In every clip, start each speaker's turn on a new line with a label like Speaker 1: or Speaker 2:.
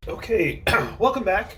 Speaker 1: Okay, welcome back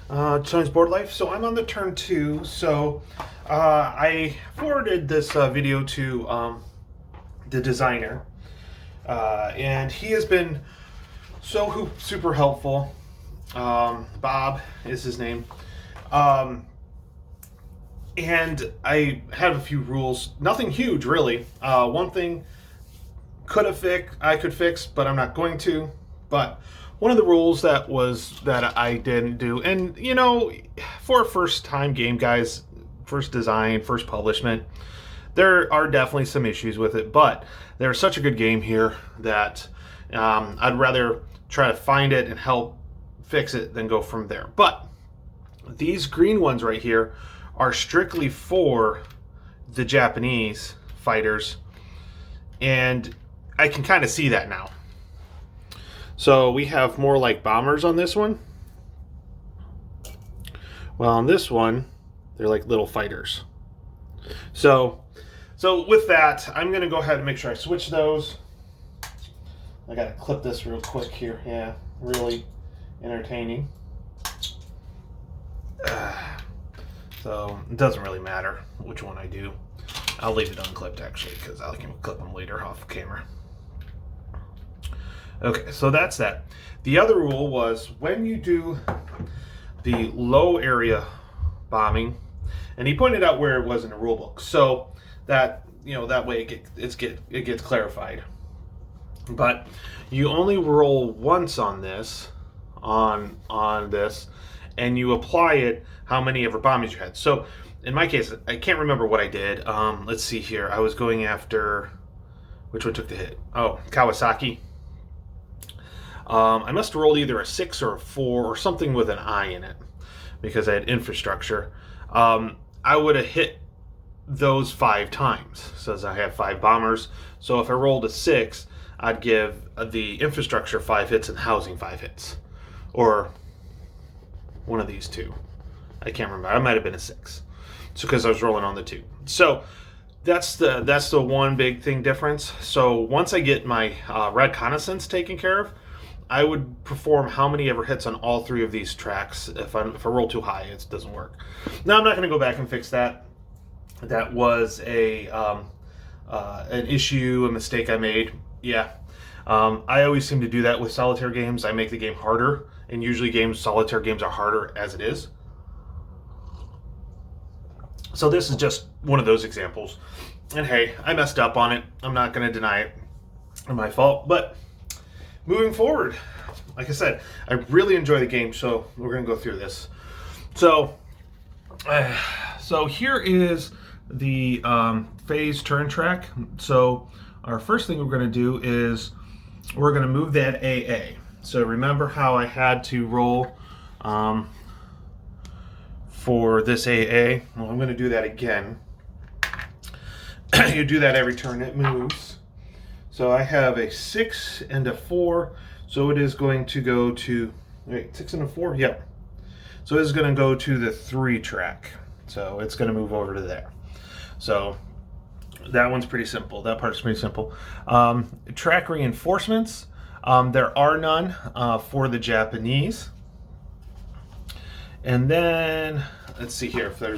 Speaker 1: to Tony's Board Life. So I'm on the turn two. So I forwarded this video to the designer, and he has been super helpful. Bob is his name. And I have a few rules. Nothing huge, really. One thing I could fix, but I'm not going to. But one of the rules that I didn't do, and for a first time game, guys, first design, first publishment, there are definitely some issues with it. But there's such a good game here that I'd rather try to find it and help fix it than go from there. But these green ones right here are strictly for the Japanese fighters, and I can kind of see that now. So we have more like bombers on this one. Well, on this one, they're like little fighters. So with that, I'm going to go ahead and make sure I switch those. I got to clip this real quick here. Yeah, really entertaining. So it doesn't really matter which one I do. I'll leave it unclipped actually, because I can clip them later off camera. Okay, so that's that. The other rule was when you do the low area bombing, and he pointed out where it was in the rule book, so that that way it gets clarified. But you only roll once on this, and you apply it how many ever bombings you had. So in my case, I can't remember what I did. Let's see here. I was going after, which one took the hit? Oh, Kawasaki. I must have rolled either a 6 or a 4 or something with an I in it because I had infrastructure. I would have hit those 5 times since I have 5 bombers. So if I rolled a 6, I'd give the infrastructure 5 hits and housing 5 hits. Or one of these two. I can't remember. I might have been a 6. So because I was rolling on the 2. So that's the one big thing difference. So once I get my reconnaissance taken care of, I would perform how many ever hits on all 3 of these tracks. If I roll too high, it doesn't work. Now I'm not going to go back and fix that. That was an issue, a mistake I made. Yeah, I always seem to do that with solitaire games. I make the game harder, and usually solitaire games are harder as it is. So this is just one of those examples. And hey, I messed up on it. I'm not going to deny it. It's my fault, but moving forward, like I said, I really enjoy the game, so we're going to go through this. So here is the phase turn track. So our first thing we're going to do is we're going to move that AA. So remember how I had to roll for this AA? Well, I'm going to do that again. You do that every turn it moves. So I have a 6 and a 4, so it is going to go to, 6 and a 4? Yep. So it is going to go to the 3 track. So it's going to move over to there. So that one's pretty simple. That part's pretty simple. Track reinforcements, there are none for the Japanese. And then, let's see here, I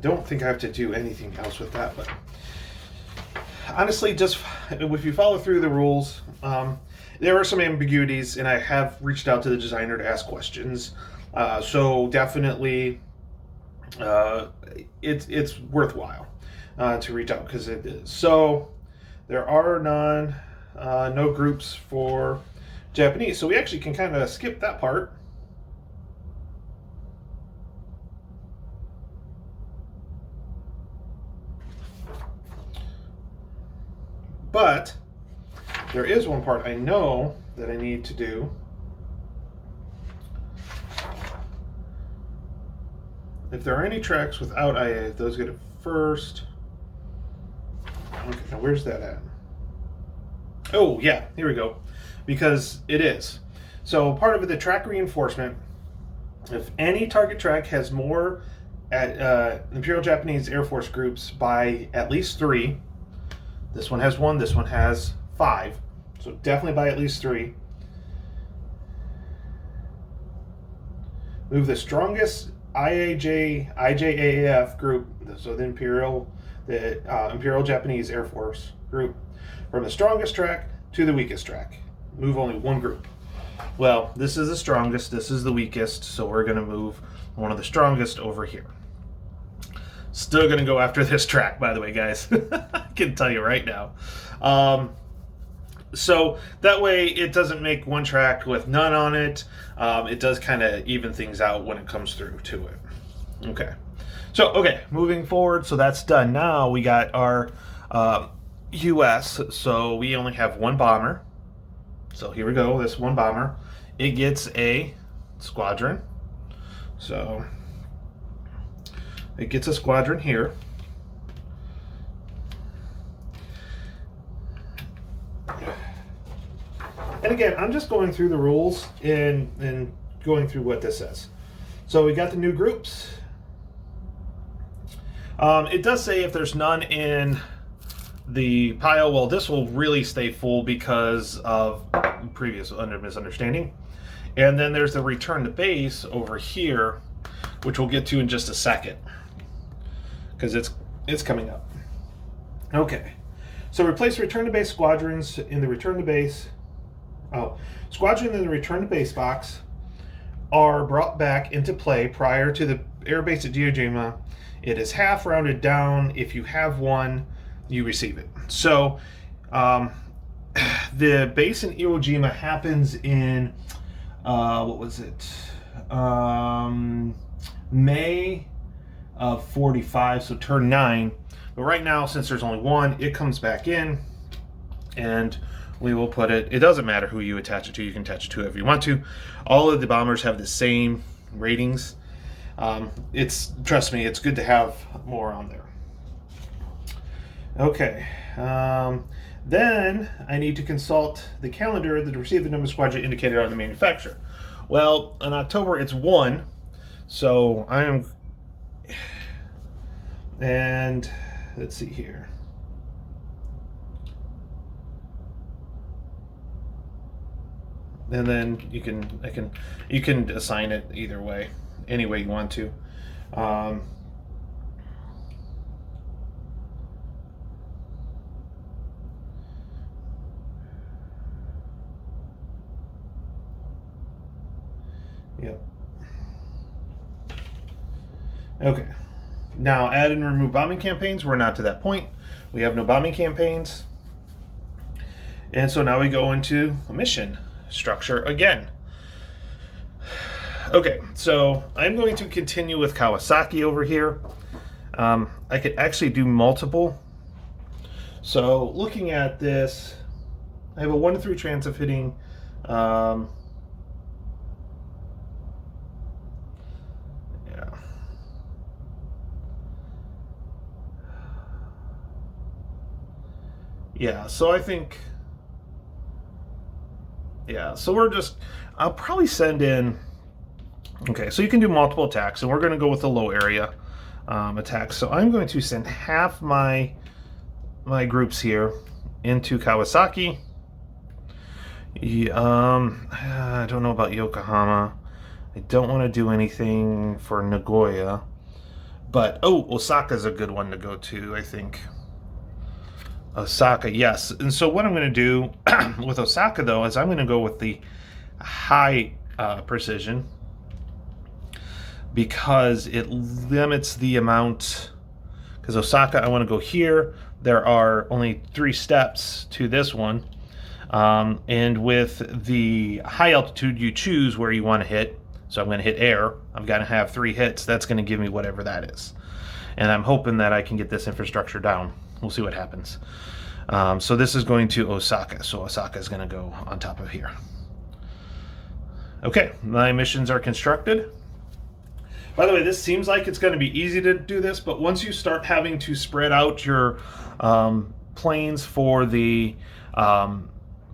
Speaker 1: don't think I have to do anything else with that, but honestly, just if you follow through the rules, there are some ambiguities, and I have reached out to the designer to ask questions. So definitely, it's worthwhile to reach out because it is. So there are no groups for Japanese, so we actually can kind of skip that part. But there is one part I know that I need to do. If there are any tracks without IA, those get it first. Okay, now where's that at? Oh, yeah, here we go. Because it is. So part of the track reinforcement, if any target track has more Imperial Japanese Air Force groups by at least 3, this one has 1, this one has 5, so definitely by at least 3. Move the strongest IJAF group, so the Imperial Japanese Air Force group, from the strongest track to the weakest track. Move only one group. Well, this is the strongest, this is the weakest, so we're going to move one of the strongest over here. Still going to go after this track, by the way, guys. I can tell you right now. So that way it doesn't make one track with none on it. It does kind of even things out when it comes through to it. Okay. So, okay, moving forward. So that's done. Now we got our US. So we only have one bomber. So here we go. This one bomber. It gets a squadron. So it gets a squadron here. And again, I'm just going through the rules and going through what this says. So we got the new groups. It does say if there's none in the pile, well, this will really stay full because of previous misunderstanding. And then there's the return to base over here, which we'll get to in just a second, because it's coming up. Okay, so replace return to base squadrons in the return to base. Squadron in the return to base box are brought back into play prior to the air base at Iwo Jima. It is half rounded down. If you have one, you receive it. So the base in Iwo Jima happens in what was it? May of 45, so turn 9. But right now, since there's only one, it comes back in, and we will put it. It doesn't matter who you attach it to. You can attach it to whoever you want to. All of the bombers have the same ratings. Trust me, it's good to have more on there. Okay. Then I need to consult the calendar that receive the number of squadron indicated on the manufacturer. Well, in October it's 1, so I am. And let's see here. And then you can assign it either way, any way you want to. Yep. Okay. Now add and remove bombing campaigns. We're not to that point. We have no bombing campaigns. And so now we go into a mission structure again. Okay, so I'm going to continue with Kawasaki over here. I could actually do multiple. So looking at this, I have a 1 to 3 chance of hitting yeah, so I think, yeah, so I'll probably send in, okay, so you can do multiple attacks, and we're going to go with the low area attacks. So I'm going to send half my groups here into Kawasaki. I don't know about Yokohama. I don't want to do anything for Nagoya. But, Osaka's a good one to go to, I think. Osaka, yes. And so what I'm going to do with Osaka, though, is I'm going to go with the high precision, because it limits the amount. Because Osaka, I want to go here. There are only 3 steps to this one. And with the high altitude, you choose where you want to hit. So I'm going to hit air. I've got to have 3 hits. That's going to give me whatever that is. And I'm hoping that I can get this infrastructure down. We'll see what happens. So this is going to Osaka. So Osaka is going to go on top of here. Okay, my missions are constructed. By the way, this seems like it's going to be easy to do this, but once you start having to spread out your planes for the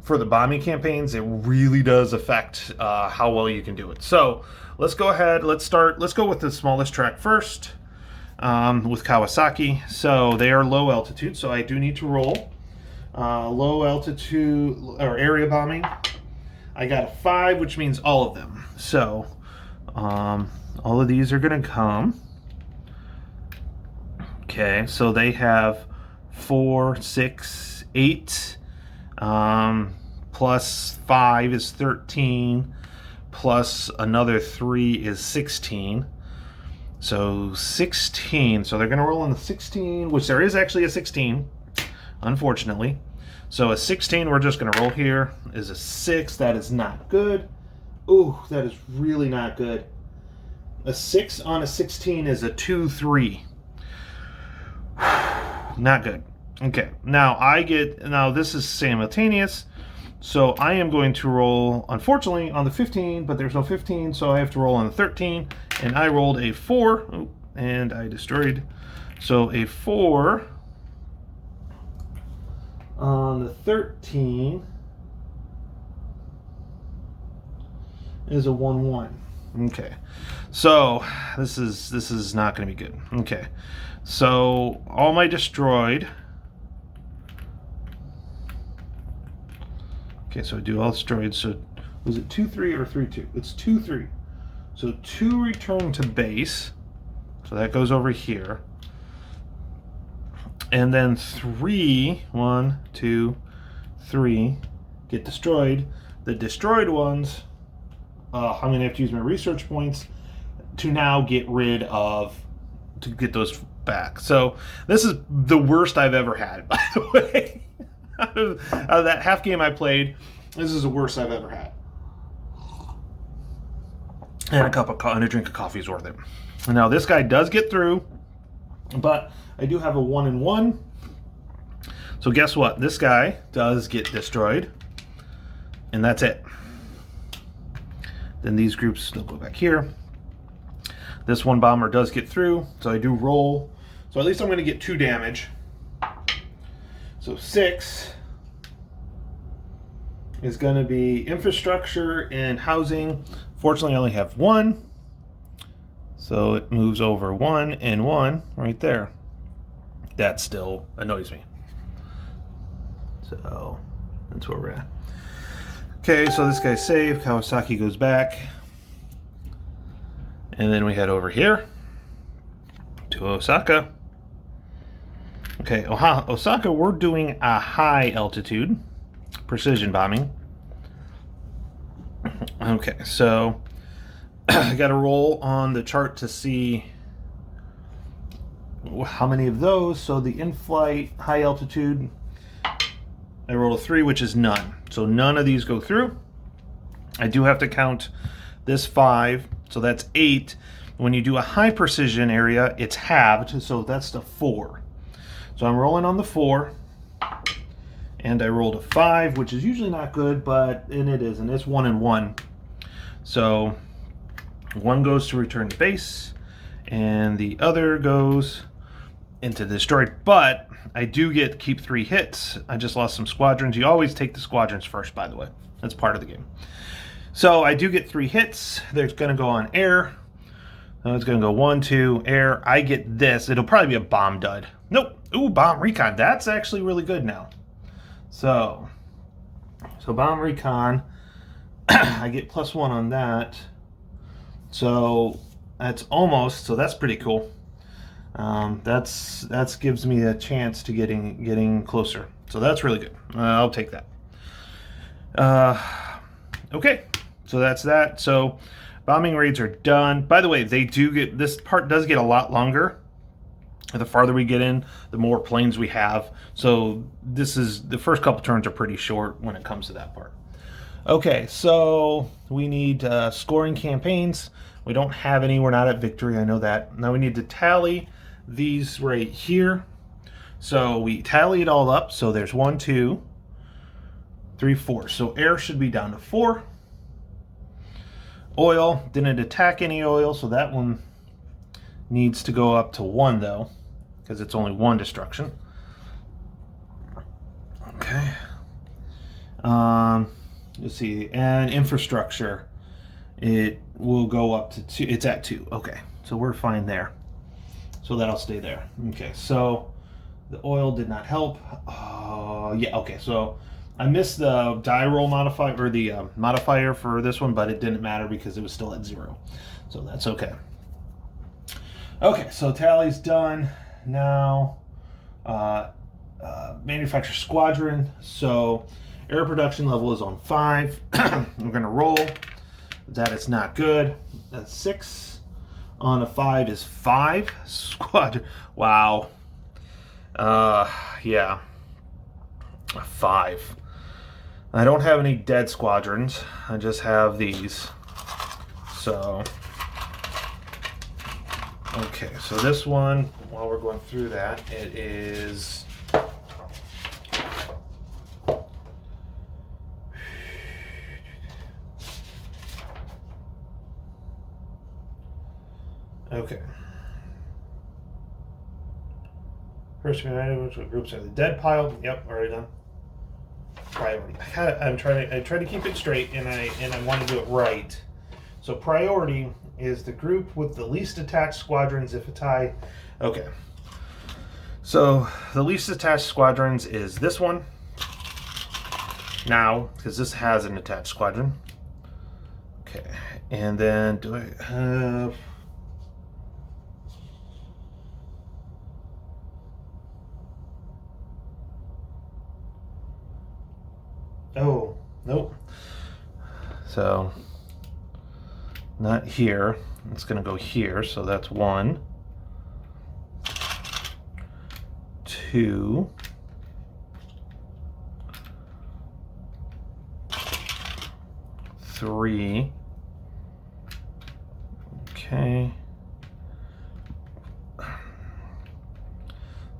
Speaker 1: bombing campaigns, it really does affect how well you can do it. So let's go ahead. Let's go with the smallest track first. With Kawasaki. So they are low altitude, so I do need to roll low altitude or area bombing. I got a 5, which means all of them. So All of these are going to come. Okay, so they have 4, 6, 8, plus 5 is 13, plus another 3 is 16. So 16. So they're going to roll on the 16, which there is actually a 16, unfortunately. So a 16, we're just going to roll here, is a 6. That is not good. Ooh, that is really not good. A 6 on a 16 is a 2, 3. Not good. Okay, now this is simultaneous, so I am going to roll, unfortunately, on the 15, but there's no 15, so I have to roll on the 13, and I rolled a 4, and I destroyed. So a 4 on the 13 is a 1, 1. Okay, so this is not going to be good. Okay, so all my destroyed. Okay, so I do all destroyed. So was it 2, 3 or 3, 2? It's 2, 3. So 2 return to base. So that goes over here. And then 3, 1, 2, 3 get destroyed. The destroyed ones, I'm going to have to use my research points to now get rid of, to get those back. So this is the worst I've ever had, by the way. Out of that half game I played, this is the worst I've ever had. And a drink of coffee is worth it. Now this guy does get through, but I do have a 1 and 1. So guess what? This guy does get destroyed, and that's it. Then these groups still go back here. This one bomber does get through, so I do roll. So at least I'm going to get 2 damage. So 6 is going to be infrastructure and housing. Fortunately, I only have 1. So it moves over 1 and 1 right there. That still annoys me. So that's where we're at. Okay, so this guy's safe. Kawasaki goes back. And then we head over here to Osaka. Okay, Osaka, we're doing a high altitude precision bombing. Okay, so I got to roll on the chart to see how many of those. So the in-flight high altitude, I rolled a 3, which is none. So none of these go through. I do have to count this 5, so that's 8. When you do a high precision area, it's halved, so that's the 4. So I'm rolling on the 4, and I rolled a 5, which is usually not good, and it is, and it's 1 and 1. So 1 goes to return to base, and the other goes into destroyed. But I do get keep 3 hits. I just lost some squadrons. You always take the squadrons first, by the way. That's part of the game. So I do get 3 hits. They're going to go on air. It's going to go 1, 2, air. I get this. It'll probably be a bomb dud. Nope. Ooh, bomb recon. That's actually really good now. So bomb recon, I get +1 on that. So that's almost, so that's pretty cool. That's gives me a chance to getting closer. So that's really good. I'll take that. Okay, so that's that. So bombing raids are done. By the way, this part does get a lot longer. The farther we get in, the more planes we have. So the first couple turns are pretty short when it comes to that part. Okay, so we need scoring campaigns. We don't have any. We're not at victory. I know that. Now we need to tally these right here. So we tally it all up. So there's 1, 2, 3, 4. So air should be down to 4. Oil, didn't attack any oil, so that one needs to go up to 1 though, because it's only 1 destruction. Okay. Let's see, and infrastructure, it will go up to 2. It's at 2. Okay, so we're fine there. So that'll stay there. Okay, so the oil did not help. Yeah, okay, so I missed the die roll modifier, or the modifier for this one, but it didn't matter because it was still at 0. So that's okay. Okay, so tally's done. Now, manufacture squadron. So air production level is on 5. We're going to roll. That is not good. That's 6. On a 5 is 5. Squadron. Wow. Yeah. 5. I don't have any dead squadrons. I just have these. So, okay. So this one, while we're going through that, it is... Okay. First United groups are the dead pile. Yep, already done. Priority. I try to keep it straight, and I want to do it right. So priority is the group with the least attached squadrons if a tie. Okay. So the least attached squadrons is this one. Now, because this has an attached squadron. Okay. And then do I have... Oh, nope. So, not here. It's going to go here. So that's 1, 2, 3. Okay.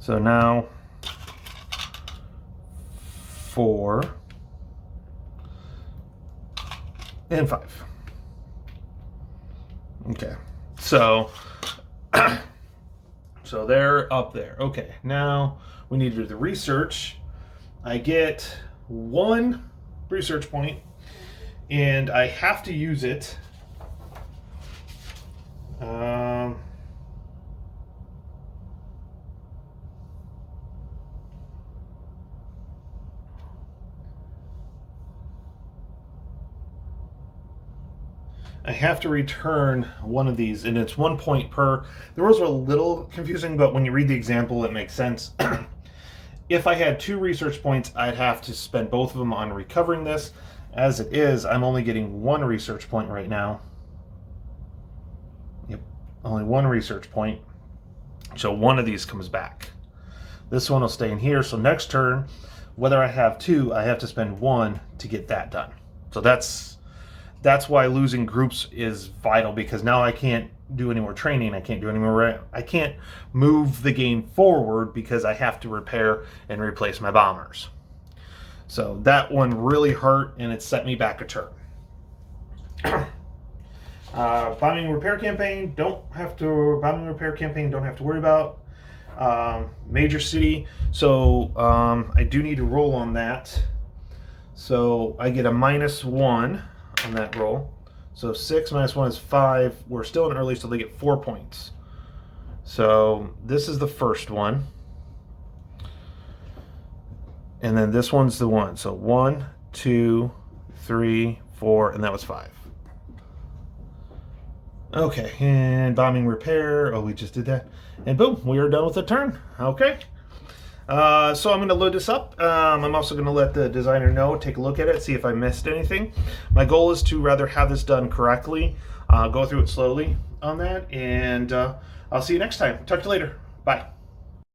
Speaker 1: So now 4. And 5. Okay, so so they're up there. Okay, now we need to do the research. I get 1 research point, and I have to use it. I have to return one of these, and it's 1 point per. The rules are a little confusing, but when you read the example, it makes sense. If I had 2 research points, I'd have to spend both of them on recovering this. As it is, I'm only getting 1 research point right now. Yep, only 1 research point. So one of these comes back. This one will stay in here, so next turn, whether I have 2, I have to spend 1 to get that done. So that's why losing groups is vital, because now I can't do any more training. I can't do any more. I can't move the game forward because I have to repair and replace my bombers. So that one really hurt, and it set me back a turn. Bombing repair campaign don't have to worry about. Major city. So I do need to roll on that. So I get a -1 on that roll. So 6 minus 1 is 5. We're still in early, so they get 4 points. So this is the first one. And then this one's the one. So 1, 2, 3, 4, and that was 5. Okay, and bombing repair. Oh, we just did that. And boom, we are done with the turn. Okay. So I'm going to load this up. I'm also going to let the designer know, take a look at it, see if I missed anything. My goal is to rather have this done correctly, go through it slowly on that, and I'll see you next time. Talk to you later. Bye.